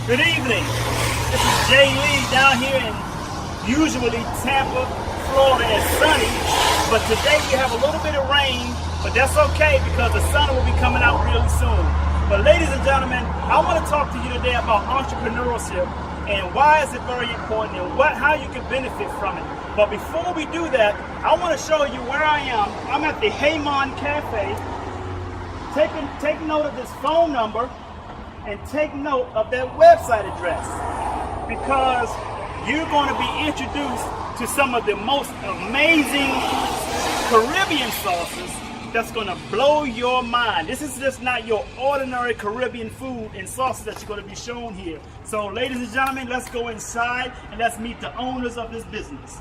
Good evening. This is Jay Lee down here in usually Tampa, Florida. It's sunny, but today we have a little bit of rain, but that's okay because the sun will be coming out really soon. But ladies and gentlemen, I want to talk to you today about entrepreneurship and why is it very important and how you can benefit from it. But before we do that, I want to show you where I am. I'm at the Hey Mon Cafe. Take note of this phone number and take note of that website address because you're going to be introduced to some of the most amazing Caribbean sauces that's going to blow your mind. This is just not your ordinary Caribbean food and sauces that you're going to be shown here. So ladies and gentlemen, let's go inside and let's meet the owners of this business.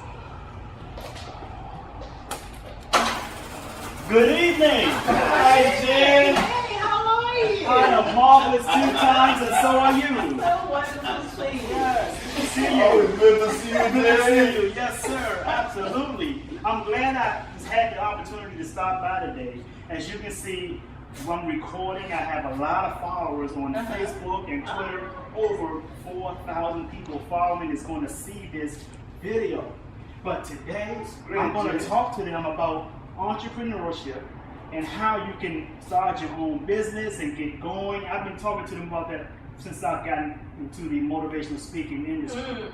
Good evening. Hi, Jen. Hey, how are you? I am marvelous 2 times, and so are you. So wonderful to see you. Yes, good to see you. Oh, good to see you, Good to Jay. see you. Yes, sir. Absolutely. I'm glad I had the opportunity to stop by today. As you can see, I'm recording. I have a lot of followers on Facebook and Twitter. Over 4,000 people following is going to see this video. But today, I'm going to talk to them about entrepreneurship and how you can start your own business and get going. I've been talking to them about that since I've gotten into the motivational speaking industry.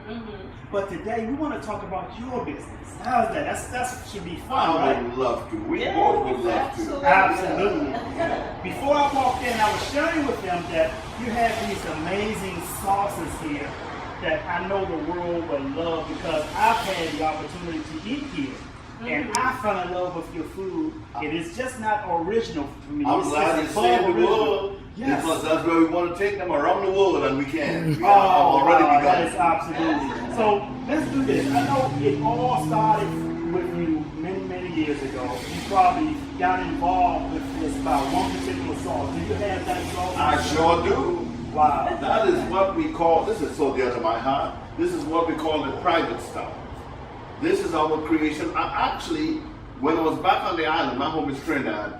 But today we want to talk about your business. How's that? That should be fun, I right? would love to. We both would love to. Absolutely. Before I walked in, I was sharing with them that you have these amazing sauces here that I know the world will love because I've had the opportunity to eat here. And I fell in love with your food. It is just not original for me. I'm It's glad you just saved the original. world. Yes. Because that's where we want to take them around the world, and we can. We Oh, have already wow, begun. that is absolutely. So let's do this. I know it all started with you many, many years ago. You probably got involved with this by one particular sauce. Do you have that sauce? I sure do. Wow. That is what we call, this is so dear to my heart, this is what we call the private stuff. This is our creation. I actually, when I was back on the island, my home is Trinidad,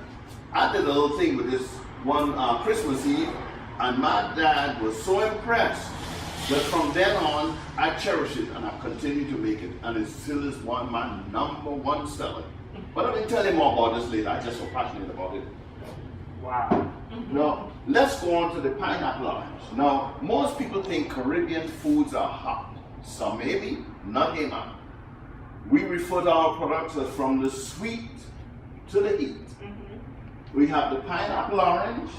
I did a little thing with this one Christmas Eve, and my dad was so impressed that from then on, I cherish it and I continue to make it, and it still is my #1 seller. But I will tell you more about this later. I'm just so passionate about it. Wow. Now, let's go on to the pineapple orange. Now, most people think Caribbean foods are hot. Some maybe, not enough. We refer to our products as from the sweet to the heat. We have the pineapple orange,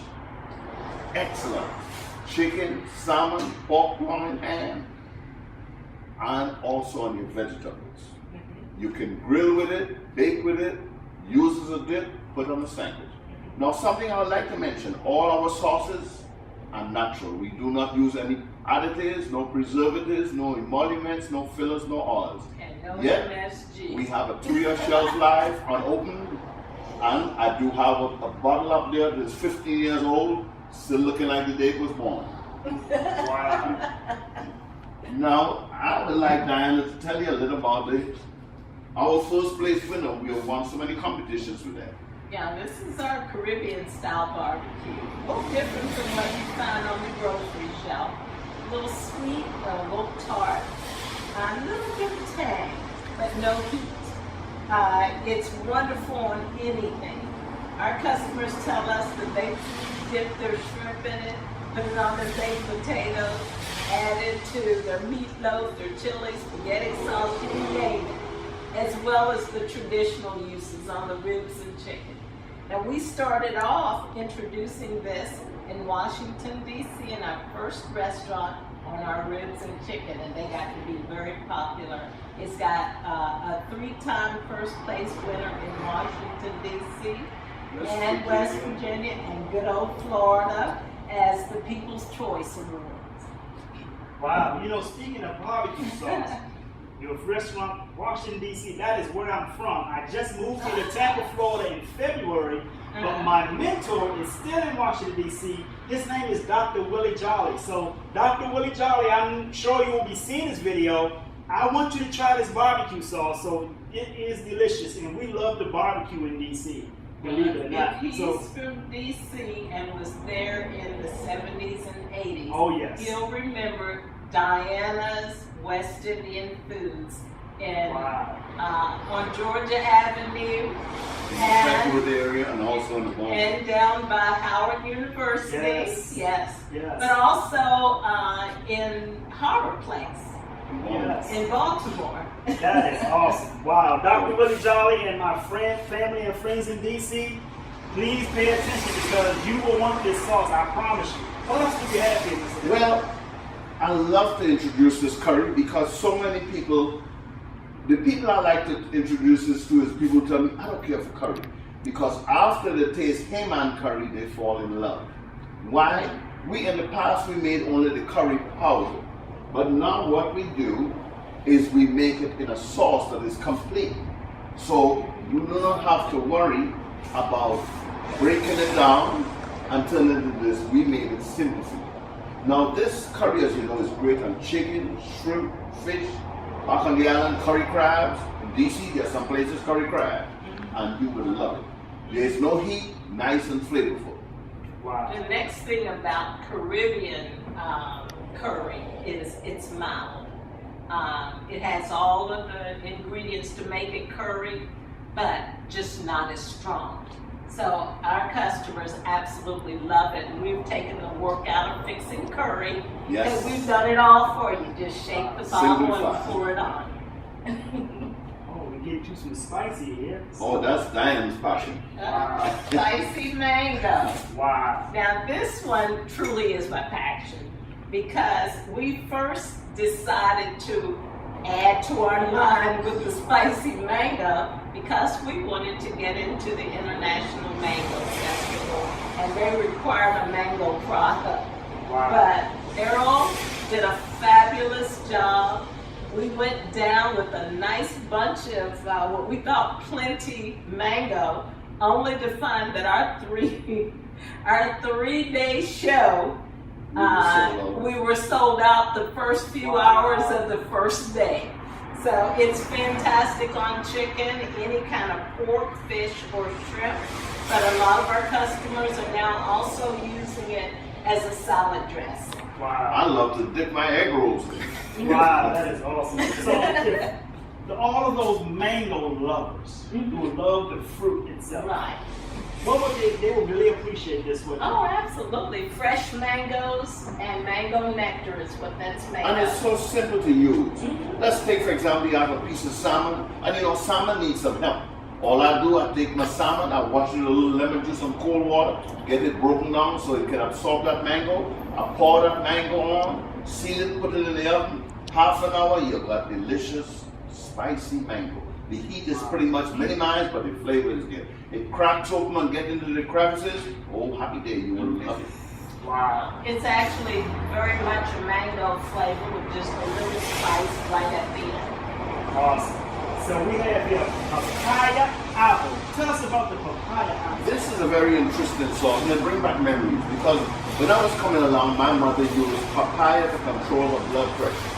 excellent. Chicken, salmon, pork, loin, ham, and also on your vegetables. You can grill with it, bake with it, use as a dip, put on a sandwich. Now, something I would like to mention, all our sauces are natural. We do not use any additives, no preservatives, no emoluments, no fillers, no oils. And no Yet, MSG. we have a 2-year shelf life unopened, and I do have a bottle up there that's 15 years old, still looking like the day it was born. Wow. Now, I would like Diana to tell you a little about our first place winner. We have won so many competitions with that. Yeah, this is our Caribbean style barbecue. A little different from what you find on the grocery shelf. A little sweet, a little tart, a little bit of tang, but no heat. It's wonderful on anything. Our customers tell us that they dip their shrimp in it, put it on their baked potatoes, add it to their meatloaf, their chili, spaghetti sauce, you name it, as well as the traditional uses on the ribs and chicken. Now, we started off introducing this in Washington, D.C. in our first restaurant on our ribs and chicken, and they got to be very popular. It's got a 3-time first place winner in Washington, D.C. and West Virginia and good old Florida as the People's Choice Awards. Wow. You know, speaking of barbecue sauce, your restaurant, Washington, D.C., that is where I'm from. I just moved here to Tampa, Florida in February, but my mentor is still in Washington, D.C. His name is Dr. Willie Jolly. So, Dr. Willie Jolly, I'm sure you will be seeing this video. I want you to try this barbecue sauce. So, it is delicious, and we love the barbecue in D.C. believe it or not. If he's So, from DC and was there in the 70s and 80s, oh yes. he'll remember Diana's West Indian Foods in on Georgia Avenue and Redwood area and also in the Baltimore. and down by Howard University. Yes. Yes. Yes. But also in Harbor Place Yes. in Baltimore. That is awesome. Wow. Dr. Willie Jolly and my family and friends in DC, please pay attention because you will want this sauce, I promise you. What else do you have here, Mr. Well, I love to introduce this curry because so many people, the people I like to introduce this to is people who tell me, I don't care for curry. Because after they taste Hey Mon curry, they fall in love. Why? In the past, we made only the curry powder. But now what we do is we make it in a sauce that is complete. So you do not have to worry about breaking it down and turning it into this. We made it simple for you. Now this curry, as you know, is great on chicken, shrimp, fish. Back on the island, curry crabs. In DC, there's some places curry crabs. And you will love it. There's no heat, nice and flavorful. Wow. The next thing about Caribbean curry is it's mild. It has all of the ingredients to make it curry, but just not as strong. So our customers absolutely love it. And we've taken the work out of fixing curry. Yes. And we've done it all for you. Just shake the bottle and pour it on. Oh, we get you some spicy here. Oh, that's Diane's passion. Spicy mango. Wow. Now this one truly is my passion because we first decided to add to our line with the spicy mango because we wanted to get into the International Mango Festival and they required a mango product. Wow. But Errol did a fabulous job. We went down with a nice bunch of what we thought plenty mango, only to find that our three-day show, we were sold out the first few hours of the first day. So it's fantastic on chicken, any kind of pork, fish, or shrimp. But a lot of our customers are now also using it as a salad dressing. Wow. I love to dip my egg rolls in. Wow, that is awesome. So, if all of those mango lovers who love the fruit itself, Right. what would they would really appreciate this with? Oh, absolutely. Fresh mangoes and mango nectar is what that's made And it's of. so simple to use. Let's take, for example, you have a piece of salmon, and you know, salmon needs some help. All I do, I take my salmon, I wash it in a little lemon juice and cold water, get it broken down so it can absorb that mango. I pour that mango on, seal it, put it in the oven. Half an hour, you've got delicious, spicy mango. The heat is pretty much minimized, but the flavor is good. It cracks open and gets into the crevices. Oh, happy day, you will love it. Wow. It's actually very much a mango flavor with just a little spice right at the end. Awesome. So we have here papaya apple. Tell us about the papaya apple. This is a very interesting sauce, and it brings back memories because when I was coming along, my mother used papaya to control her blood pressure.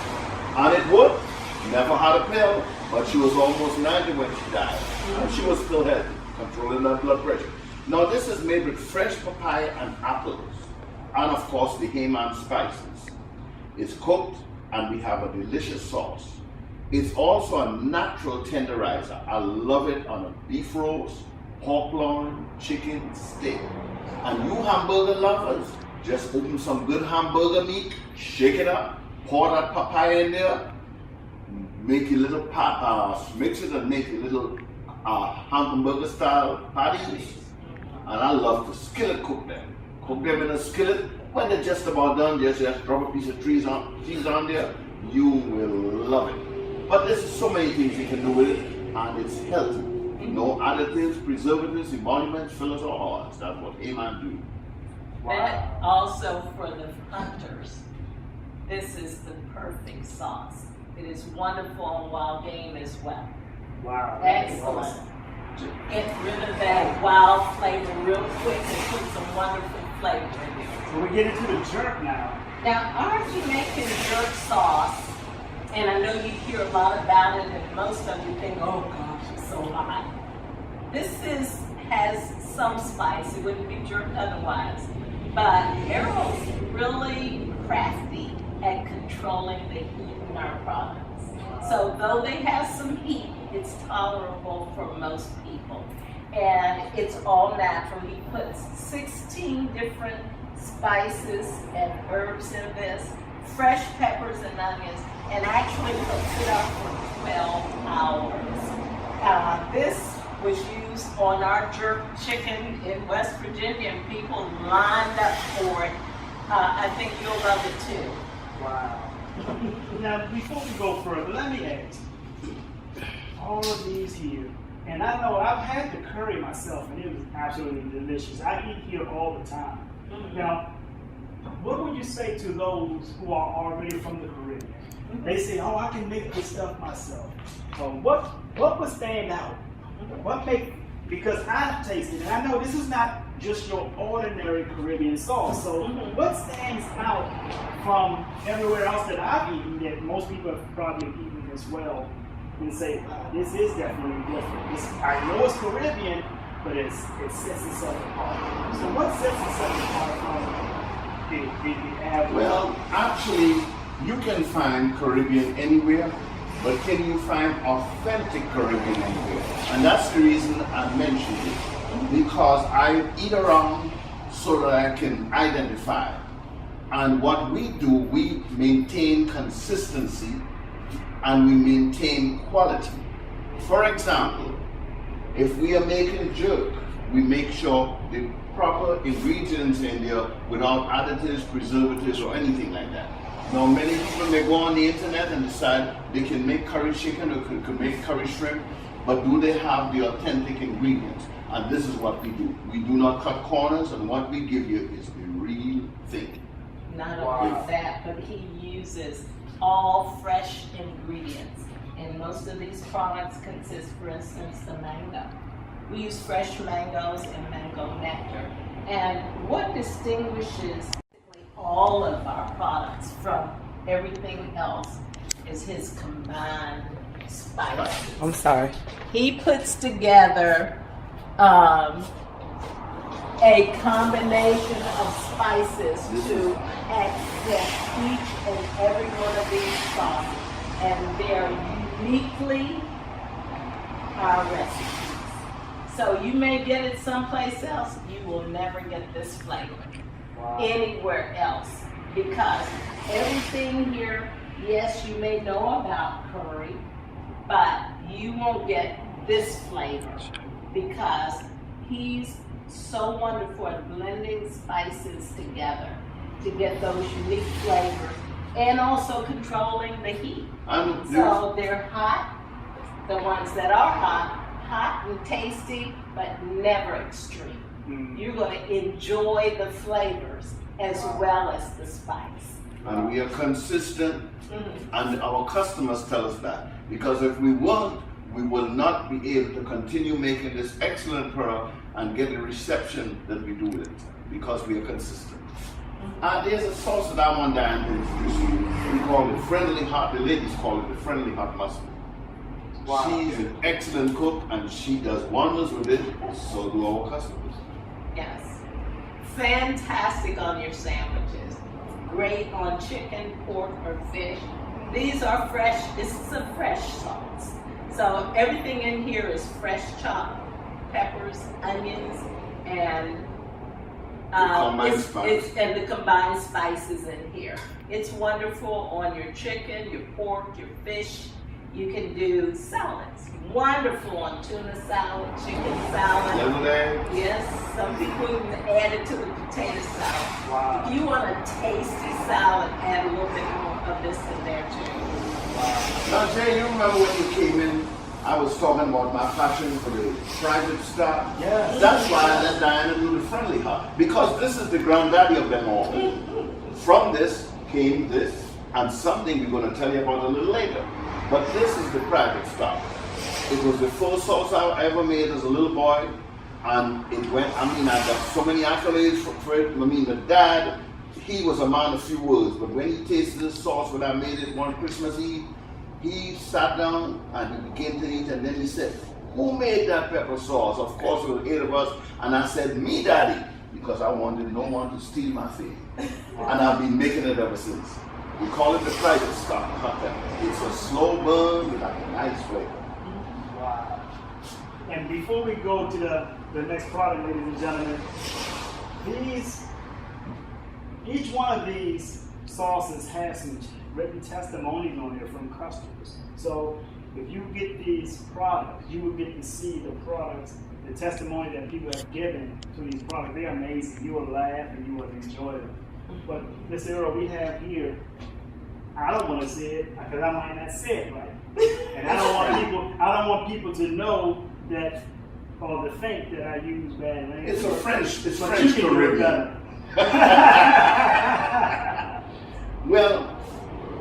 And it worked. Never had a pill, but she was almost 90 when she died. And she was still healthy, controlling her blood pressure. Now this is made with fresh papaya and apples, and of course the Hey Mon spices. It's cooked, and we have a delicious sauce. It's also a natural tenderizer. I love it on a beef roast, pork loin, chicken, steak. And you hamburger lovers, just open some good hamburger meat, shake it up, pour that papaya in there, make a little mix it and make a little hamburger style patties. And I love to skillet cook them. Cook them in a skillet. When they're just about done, just drop a piece of cheese on there. You will love it. But there's so many things you can do with it, and it's healthy. No additives, preservatives, emollients, fillers, or oils. That's what Hey Mon do. And also for the hunters, this is the perfect sauce. It is wonderful on wild game as well. Wow. Excellent. To get rid of that wild flavor real quick and put some wonderful flavor in there. So we get into the jerk now. Now, our Jamaican jerk sauce, and I know you hear a lot about it, and most of you think, oh gosh, it's so hot. This has some spice. It wouldn't be jerked otherwise. But Errol's really crafty at controlling the heat in our products. So though they have some heat, it's tolerable for most people. And it's all natural. He puts 16 different spices and herbs in this, fresh peppers and onions, and actually cooks it up for 12 hours. This was used on our jerk chicken in West Virginia, and people lined up for it. I think you'll love it too. Wow. Now, before we go further, let me ask. All of these here, and I know I've had the curry myself, and it was absolutely delicious. I eat here all the time. Now, what would you say to those who are already from the Caribbean? They say, "Oh, I can make this stuff myself." What would stand out? What make, because I've tasted it, and I know this is not just your ordinary Caribbean sauce. So what stands out from everywhere else that I've eaten that most people have probably eaten as well and say, wow, this is definitely different. I know it's Caribbean, but it sets itself apart. So what sets itself apart from the average? Well, actually, you can find Caribbean anywhere, but can you find authentic Caribbean anywhere? And that's the reason I mentioned it, because I eat around so that I can identify. And what we do, we maintain consistency and we maintain quality. For example, if we are making jerk, we make sure the proper ingredients in there without additives, preservatives, or anything like that. Now, many people may go on the internet and decide they can make curry chicken or can make curry shrimp, but do they have the authentic ingredients? And this is what we do. We do not cut corners, and what we give you is the real thing. Not only that, but he uses all fresh ingredients. And most of these products consist, for instance, the mango. We use fresh mangoes and mango nectar. And what distinguishes all of our products from everything else is his combined spices. I'm sorry. He puts together a combination of spices to accent each and every one of these sauces, and they're uniquely our recipes. So you may get it someplace else, you will never get this flavor anywhere else, because everything here, yes, you may know about curry, but you won't get this flavor because he's so wonderful at blending spices together to get those unique flavors and also controlling the heat. So they're hot, the ones that are hot and tasty, but never extreme. You're going to enjoy the flavors as well as the spice. And we are consistent, and our customers tell us that. Because if we weren't, we will not be able to continue making this excellent product and get the reception that we do with it, because we are consistent. There's a sauce that I want Diane to introduce you. We call it Friendly Hot. The ladies call it the Friendly Hot Mustard. She's an excellent cook, and she does wonders with it. So do our customers. Yes. Fantastic on your sandwiches. Great on chicken, pork, or fish. These are fresh. This is a fresh sauce. So everything in here is fresh chopped peppers, onions, and the combined spices in here. It's wonderful on your chicken, your pork, your fish. You can do salads. Wonderful on tuna salad, chicken salad. Yes, some people even add it to the potato salad. Wow. If you want a tasty salad, add a little bit more of this in there too. Now, Jay, you remember when you came in, I was talking about my passion for the private stock. Yes. That's why I let Diana do the Friendly Hot, because this is the granddaddy of them all. From this came this, and something we're going to tell you about a little later. But this is the private stock. It was the first sauce I ever made as a little boy, and it went, I got so many accolades for it. The dad, he was a man of few words, but when he tasted this sauce when I made it one Christmas Eve, he sat down and he began to eat, and then he said, who made that pepper sauce? Of course, it was 8 of us. And I said, me, Daddy, because I wanted no one to steal my fame. And I've been making it ever since. We call it the private stock hot pepper. It's a slow burn with like a nice flavor. Wow. And before we go to the next product, ladies and gentlemen, each one of these sauces has some written testimonies on there from customers. So if you get these products, you will get to see the products, the testimony that people have given to these products. They're amazing. You will laugh and you will enjoy them. But Mr. Earl, we have here, I don't want to say it because I might not say it right. And I don't want people to know that or to think that I use bad language. It's a French, it's But French you can do it Caribbean. better. Well,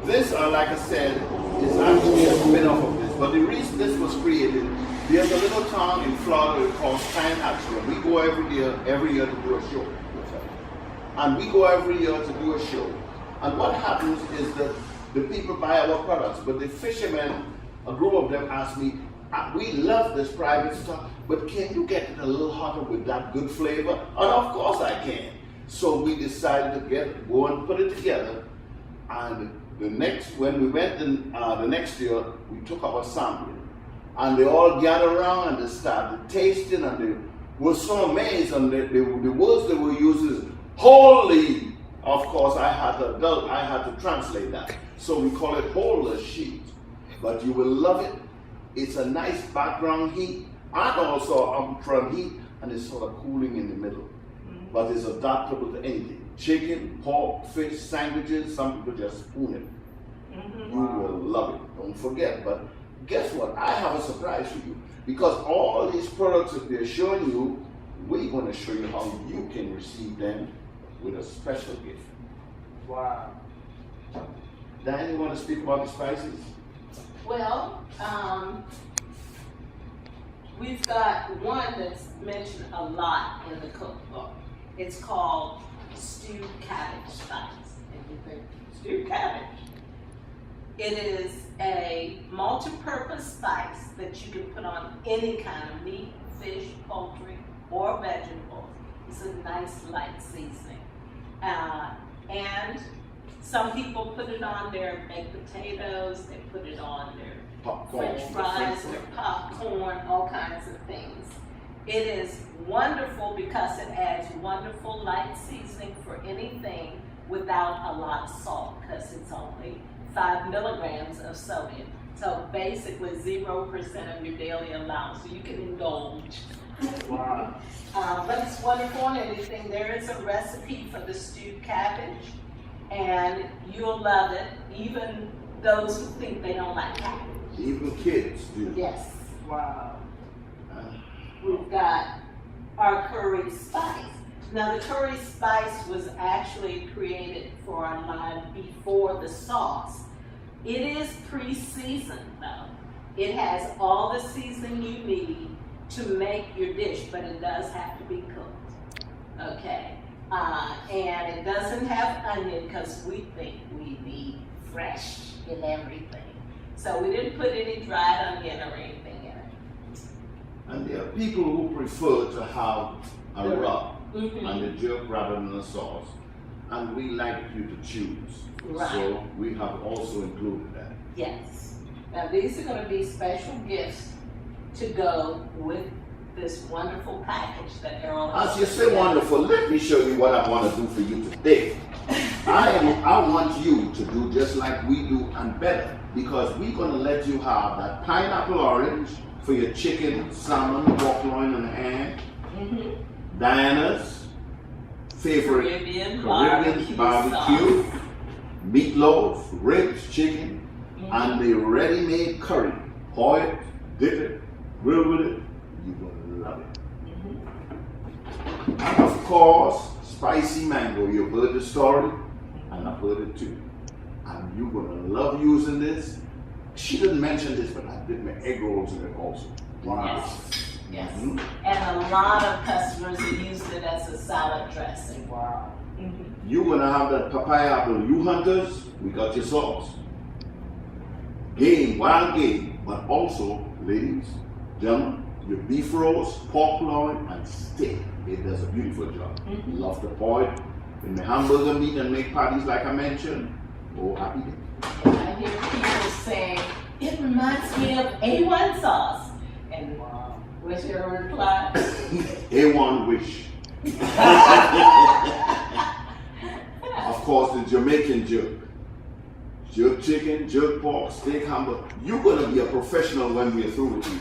this, like I said, is actually a spin-off of this. But the reason this was created, there's a little town in Florida called Pine Hatchery. We go every year to do a show. And we go every year to do a show. And what happens is that the people buy our products, but the fishermen, a group of them asked me, we love this private stuff, but can you get it a little hotter with that good flavor? And of course I can. So we decided to go and put it together. And when we went in, the next year, we took our sampling. And they all gathered around and they started tasting, and they were so amazed. And the words they were using is, holy. Of course, I had to translate that. So we call it whole sheet. But you will love it. It's a nice background heat and also upfront heat, and it's sort of cooling in the middle. But it's adaptable to anything. Chicken, pork, fish, sandwiches, some people just spoon it. You will love it. Don't forget. But guess what? I have a surprise for you. Because all these products that they're showing you, we're going to show you how you can receive them with a special gift. Wow. Diane, you want to speak about the spices? Well, we've got one that's mentioned a lot in the cookbook. It's called stewed cabbage spice. And you think, stewed cabbage? It is a multi-purpose spice that you can put on any kind of meat, fish, poultry, or vegetables. It's a nice light seasoning. And some people put it on their baked potatoes, they put it on their French fries, their popcorn, all kinds of things. It is wonderful because it adds wonderful light seasoning for anything without a lot of salt, because it's only 5 milligrams of sodium. So basically 0% of your daily allowance, so you can indulge. Wow. But it's wonderful on anything. There is a recipe for the stewed cabbage, and you'll love it, even those who think they don't like cabbage. Even kids do. Yes. Wow. We've got our curry spice. Now the curry spice was actually created for our line before the sauce. It is pre-seasoned though. It has all the seasoning you need to make your dish, but it does have to be cooked. Okay. And it doesn't have onion because we think we need fresh in everything. So we didn't put any dried onion or anything in it. And there are people who prefer to have a rub and the jerk rather than a sauce. And we like you to choose. Right. So we have also included that. Yes. Now these are going to be special gifts to go with this wonderful package that Errol has. As you say wonderful, let me show you what I want to do for you today. I want you to do just like we do and better, because we're going to let you have that pineapple orange for your chicken, salmon, pork loin, and ham. Diana's favorite Caribbean barbecue, meatloaf, ribs, chicken, and the ready-made curry. Pour it, dip it, grill with it. You're going to love it. And of course, spicy mango. You've heard the story, and I've heard it too. And you're going to love using this. She didn't mention this, but I did my egg rolls in it also. Wow. Yes. Yes. And a lot of customers have used it as a salad dressing. Wow. You're going to have that papaya apple. You hunters, we got your sauce. Game, wild game, but also, ladies, Gentlemen, your beef roast, pork loin, and steak. It does a beautiful job. Love to pour it in the hamburger meat and make patties like I mentioned. Oh, happy day. I hear people saying, it reminds me of A1 sauce. And what's your reply? A1 wish. Of course, the Jamaican jerk. Jerk chicken, jerk pork, steak, hamburger. You're going to be a professional when we're through with you.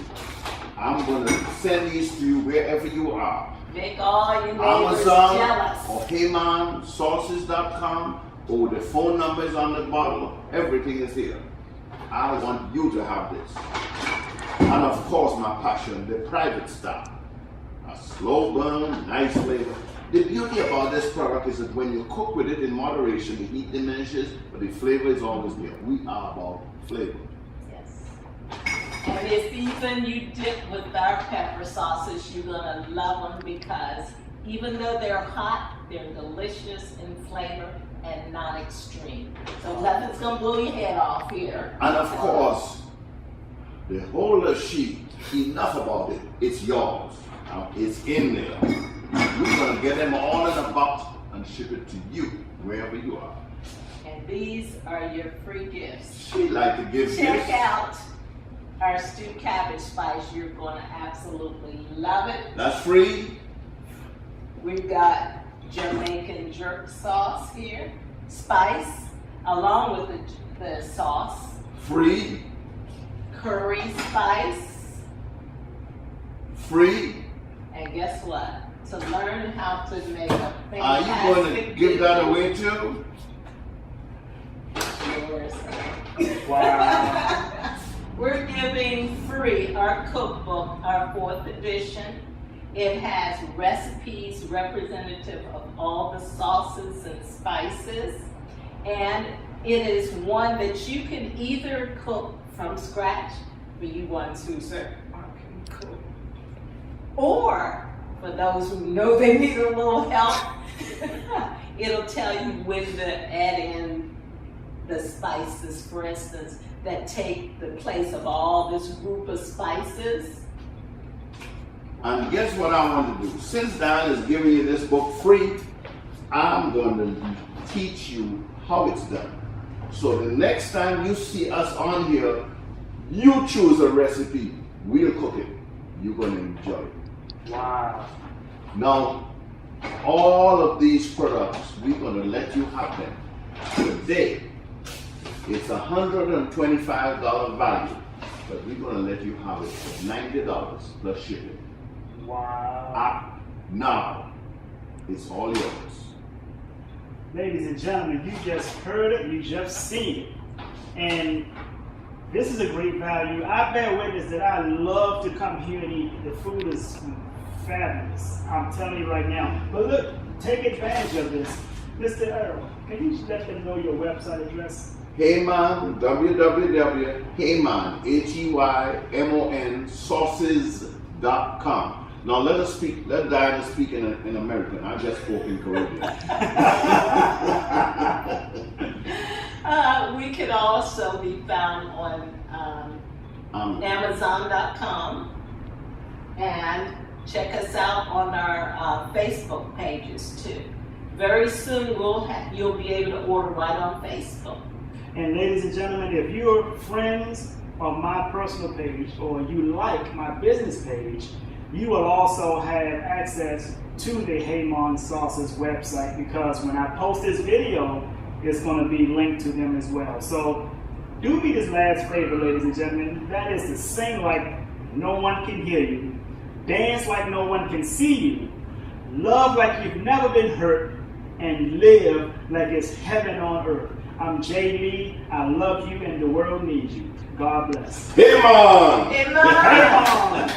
I'm going to send these to you wherever you are. Make all your neighbors Amazon jealous. or HeyMonSauces.com, or the phone number is on the bottle. Everything is here. I want you to have this. And of course, my passion, the private style. A slow burn, nice flavor. The beauty about this product is that when you cook with it in moderation, the heat diminishes, but the flavor is always there. We are about flavor. Yes. And if even you dip with our pepper sauces, you're gonna love them because even though they're hot, they're delicious in flavor and not extreme. So nothing's gonna blow your head off here. And of course, the holder sheet, enough about it, it's yours. It's in there. We're going to get them all in a box and ship it to you, wherever you are. And these are your free gifts. She like to give Check gifts. out our stewed cabbage spice. You're going to absolutely love it. That's free. We've got Jamaican jerk sauce here, spice, along with the sauce. Free. Curry spice. Free. And guess what? To learn how to make a fantastic Are you going to give that away too? Yours. Wow. We're giving free our cookbook, our 4th edition. It has recipes representative of all the sauces and spices. And it is one that you can either cook from scratch for you ones who say, I can cook. Or for those who know they need a little help, it'll tell you when to add in the spices, for instance, that take the place of all this group of spices. And guess what I want to do? Since Diane is giving you this book free, I'm going to teach you how it's done. So the next time you see us on here, you choose a recipe, we'll cook it. You're going to enjoy it. Wow. Now, all of these products, we're going to let you have them today. It's $125 value, but we're going to let you have it for $90 plus shipping. Wow. Now, it's all yours. Ladies and gentlemen, you just heard it, you just seen it. And this is a great value. I bear witness that I love to come here and eat. The food is fabulous. I'm telling you right now. But look, take advantage of this. Mr. Earl, can you let them know your website address? Heymon, www.heymon, HEYMON, sauces.com. Now let Diana speak in American. I just spoke in Caribbean. We can also be found on Amazon.com, and check us out on our Facebook pages too. Very soon you'll be able to order right on Facebook. And ladies and gentlemen, if you're friends on my personal page or you like my business page, you will also have access to the Hey Mon Sauces website, because when I post this video, it's going to be linked to them as well. So do me this last favor, ladies and gentlemen. That is to sing like no one can hear you, dance like no one can see you, love like you've never been hurt, and live like it's heaven on earth. I'm Jay Lee. I love you and the world needs you. God bless. Hey, Mon! Hey, Mom! Hey, Mon!